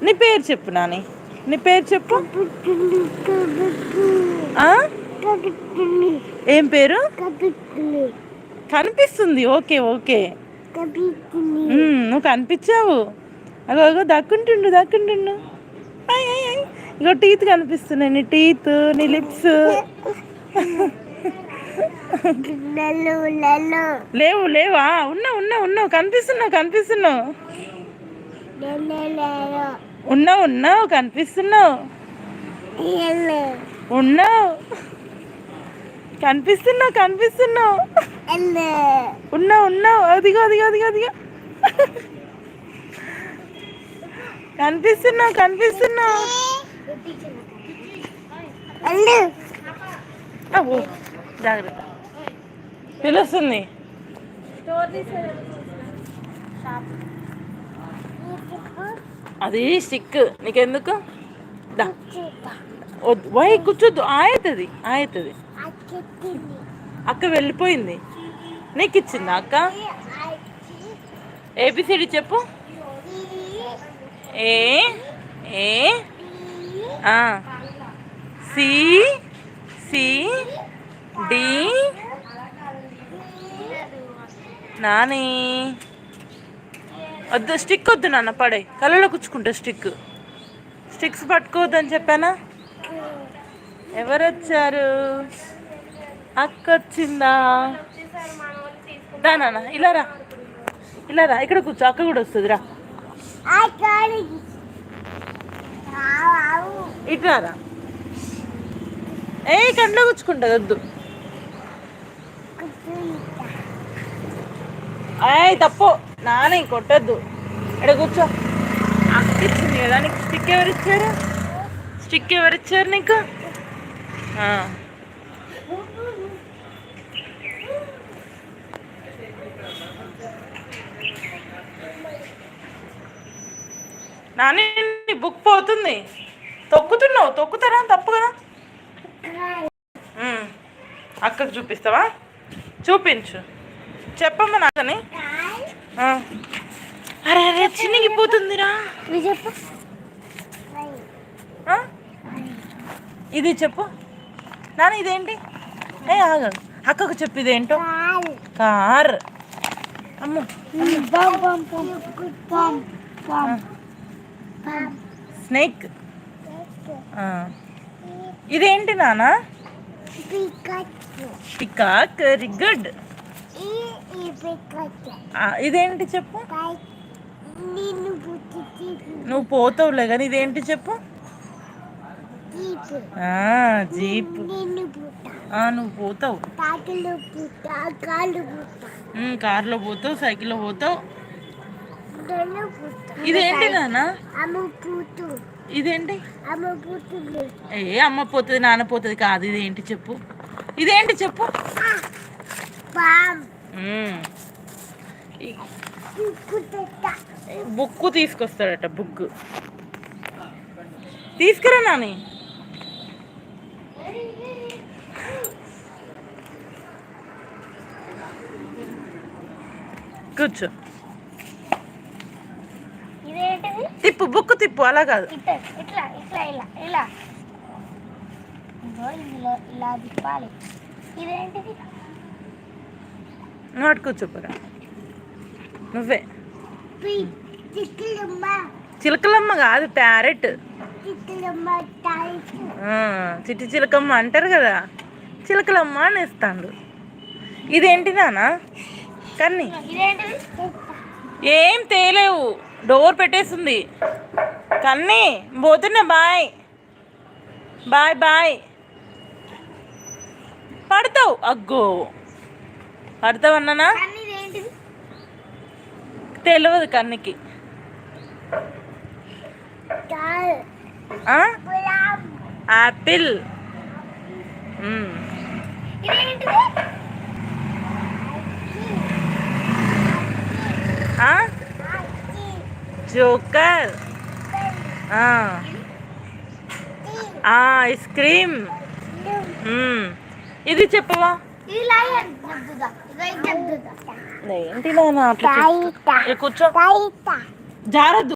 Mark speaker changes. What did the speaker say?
Speaker 1: నీ పేరు చెప్పు నాని, నీ పేరు చెప్పు. ఏం పేరు? కనిపిస్తుంది. ఓకే ఓకే, నువ్వు కనిపించావు. అగో అగో దక్కుంటుండు దక్కుంటుండు. ఇగో టీత్ కనిపిస్తున్నాయి, నీ టీత్, నీ లిప్స్. లేవు లేవా? ఉన్నావు ఉన్నావు ఉన్నావు, కనిపిస్తున్నావు కనిపిస్తున్నావు. ఉన్నావు ఉన్నావు కనిపిస్తున్నావు. ఉన్నావు కనిపిస్తున్నావు కనిపిస్తున్నావు. ఉన్నావు ఉన్నావు, అదిగో అదిగో అదిగో అదిగో. కనిపిస్తున్నావు కనిపిస్తున్నావు. జాగ్రత్త, పిలుస్తుంది. అది స్టిక్, నీకెందుకు? వై కూర్చోద్దు, ఆయతుంది ఆయతుంది. అక్క వెళ్ళిపోయింది, నీకు ఇచ్చిందా అక్క? ఏబిసిడి చెప్పు. A A C C D. Nani వద్దు, స్టిక్ వద్దు నాన్న, పడే కళ్ళలో కూర్చుకుంటా. స్టిక్స్ పట్టుకోవద్దని చెప్పానా? ఎవరు వచ్చారు? అక్క వచ్చిందా? రా నాన్న, ఇలా రా, ఇలా రా, ఇక్కడ కూర్చో, అక్క కూడా వస్తుంది. రా ఇట్లా రా. ఏ కంట్లో కూర్చుకుంటుంది, వద్దు. అయ్యి తప్పు, నాని కొట్టద్దు. ఇక్కడ కూర్చో. అక్క ఇచ్చింది కదా నీకు స్టిక్. ఎవరిచ్చారు స్టిక్? ఎవరిచ్చారు నీకు? నాని బుక్ పోతుంది, తొక్కుతున్నావు. తొక్కుతారా? తప్పు కదా. అక్కకు చూపిస్తావా? చూపించు, చెప్పమ్మా నాకని. అరే అరే చినిగిపోతుందిరా. ఇది చెప్పు నాన్న, ఇదేంటి? ఆగదు, అక్కకు చెప్పు ఇదేంటో. కార్. అమ్మ స్నేక్. ఇదేంటి నాన్న? పికాక్. Very good. ఇదేంటి చెప్పు? నువ్వు పోతావులే కానీ ఇదేంటి చెప్పు? జీప్. నువ్వు పోతావు, కార్లో పోతావు, సైకిల్లో పోతావు. ఇదేంటి నాన్న? ఇదేంటి? అమ్మ పోతుంది నాన్న పోతుంది కాదు. ఇదేంటి చెప్పు? ఇదేంటి చెప్పు? బుక్ తీసుకొస్తాడట. బుక్ తీసుకురా నాని. కూర్చో. తిప్పు, బుక్ తిప్పు. అలా కాదు, నాటు కూర్చోపరా. నువ్వే చిలకలమ్మ కాదు, ప్యారెట్. చిట్టి చిలకమ్మ అంటారు కదా, చిలకలమ్మ అని ఇస్తాడు. ఇదేంటి నాన్న? కన్ని. ఏం తేలేవు, డోర్ పెట్టేసింది. కన్ని పోతున్నా. Bye bye bye. పడతావు. అగ్గో పడతావు అన్నానా? తెలియదు కన్నికి. యాపిల్. జోకర్. Ice cream. ఇది చెప్పవా? ఏంటి నాన్న కూర్చో, జారద్దు.